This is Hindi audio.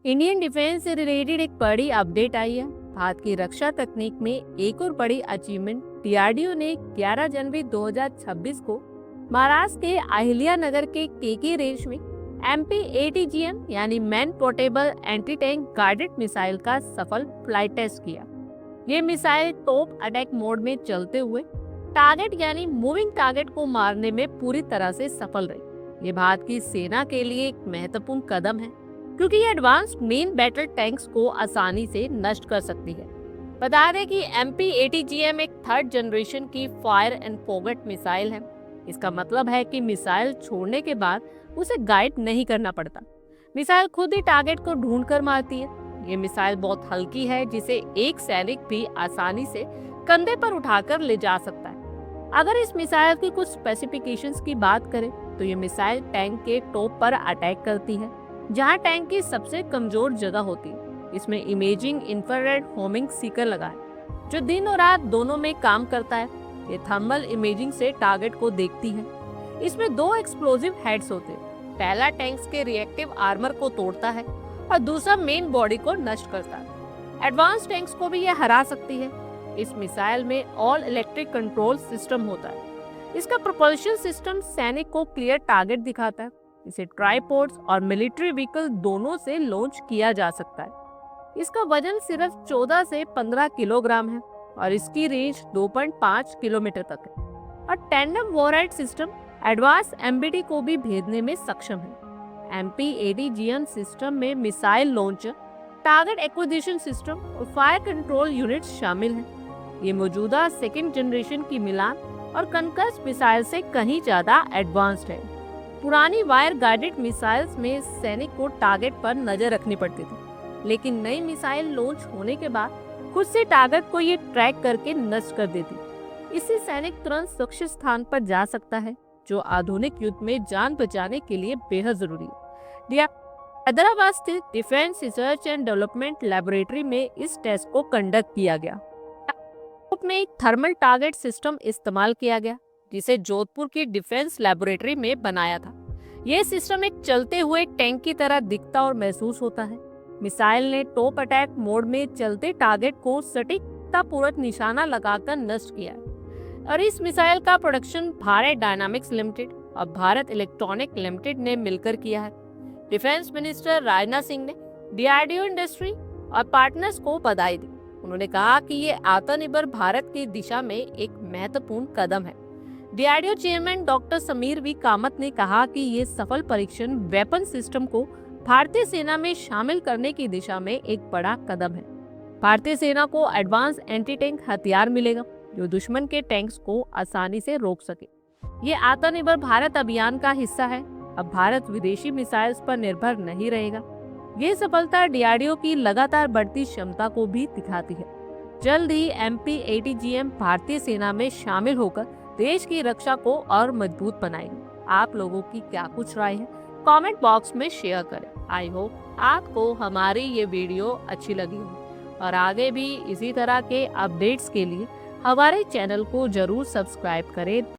इंडियन डिफेंस से रिलेटेड एक बड़ी अपडेट आई है। भारत की रक्षा तकनीक में एक और बड़ी अचीवमेंट डीआरडीओ ने 11 जनवरी 2026 को महाराष्ट्र के अहिल्या नगर के केके रेंज में MPATGM यानी man portable anti tank guided missile का सफल फ्लाइट टेस्ट किया। ये मिसाइल टॉप अटैक मोड में चलते हुए टारगेट यानी मूविंग टारगेट को मारने में पूरी तरह से सफल रही। ये भारत की सेना के लिए एक महत्वपूर्ण कदम है क्योंकि ये एडवांस्ड मेन बैटल टैंक्स को आसानी से नष्ट कर सकती है। बता दें कि MPATGM एक थर्ड जनरेशन की फायर एंड फॉरगेट मिसाइल है। इसका मतलब है कि मिसाइल छोड़ने के बाद उसे गाइड नहीं करना पड़ता। मिसाइल खुद ही टारगेट को ढूंढ कर मारती है। ये मिसाइल बहुत हल्की है जिसे एक सैनिक भी आसानी से कंधे पर उठाकर ले जा सकता है। अगर इस मिसाइल की कुछ स्पेसिफिकेशंस की बात करें तो ये मिसाइल टैंक के टॉप पर अटैक करती है, जहां टैंक की सबसे कमजोर जगह होती है। इसमें इमेजिंग इंफ्रारेड होमिंग सीकर लगा है जो दिन और रात दोनों में काम करता है। ये थर्मल इमेजिंग से टारगेट को देखती है। इसमें 2 एक्सप्लोजिव हेड्स होते हैं। पहला टैंक्स के रिएक्टिव आर्मर को तोड़ता है और दूसरा मेन बॉडी को नष्ट करता है। एडवांस टैंक्स को भी यह हरा सकती है। इस मिसाइल में ऑल इलेक्ट्रिक कंट्रोल सिस्टम होता है। इसका प्रोपल्शन सिस्टम सैनिक को क्लियर टारगेट दिखाता है। इसे ट्राइपोड्स और मिलिट्री व्हीकल दोनों से लॉन्च किया जा सकता है। इसका वजन सिर्फ 14 से 15 किलोग्राम है और इसकी रेंज 2.5 किलोमीटर तक है। और tandem warhead system advance MBT को भी भेजने में सक्षम है। MPATGM सिस्टम में missile launcher, target acquisition system और फायर कंट्रोल यूनिट शामिल हैं। ये मौजूदा सेकेंड जनरेशन की मिलान और कनकस मिसाइल से कहीं ज्यादा एडवांस्ड है। पुरानी वायर गाइडेड मिसाइल्स में सैनिक को टारगेट पर नजर रखनी पड़ती थी, लेकिन नई मिसाइल लॉन्च होने के बाद खुद से टारगेट को ये ट्रैक करके नष्ट कर देती। इससे सैनिक तुरंत सुरक्षित स्थान पर जा सकता है, जो आधुनिक युद्ध में जान बचाने के लिए बेहद जरूरी है। हैदराबाद स्थित defence research and development laboratory में इस टेस्ट को कंडक्ट किया गया। में एक थर्मल टारगेट सिस्टम इस्तेमाल किया गया जिसे जोधपुर की डिफेंस लैबोरेटरी में बनाया था। यह सिस्टम एक चलते हुए टैंक की तरह दिखता और महसूस होता है। मिसाइल ने टॉप अटैक मोड में चलते टारगेट को सटीकतापूर्वक निशाना लगाकर नष्ट किया है। और इस मिसाइल का प्रोडक्शन भारत डायनामिक्स लिमिटेड और भारत इलेक्ट्रॉनिक लिमिटेड ने मिलकर किया है। डिफेंस मिनिस्टर राजनाथ सिंह ने डीआरडीओ इंडस्ट्री और पार्टनर्स को बधाई दी। उन्होंने कहा कि ये आत्मनिर्भर भारत की दिशा में एक महत्वपूर्ण कदम है। DRDO chairman doctor Samir V Kamat ने कहा कि ये सफल परीक्षण वेपन सिस्टम को भारतीय सेना में शामिल करने की दिशा में एक बड़ा कदम है। भारतीय सेना को एडवांस एंटी टैंक हथियार मिलेगा जो दुश्मन के टैंक्स को आसानी से रोक सके। ये आत्मनिर्भर भारत अभियान का हिस्सा है। अब भारत विदेशी मिसाइल्स पर निर्भर नहीं रहेगा। ये सफलता डीआरडीओ की लगातार बढ़ती क्षमता को भी दिखाती है। जल्द ही MPATGM भारतीय सेना में शामिल होकर देश की रक्षा को और मजबूत बनाएगी। आप लोगों की क्या कुछ राय है, कमेंट बॉक्स में शेयर करें। आई होप आपको हमारी ये वीडियो अच्छी लगी हो और आगे भी इसी तरह के अपडेट्स के लिए हमारे चैनल को जरूर सब्सक्राइब करें।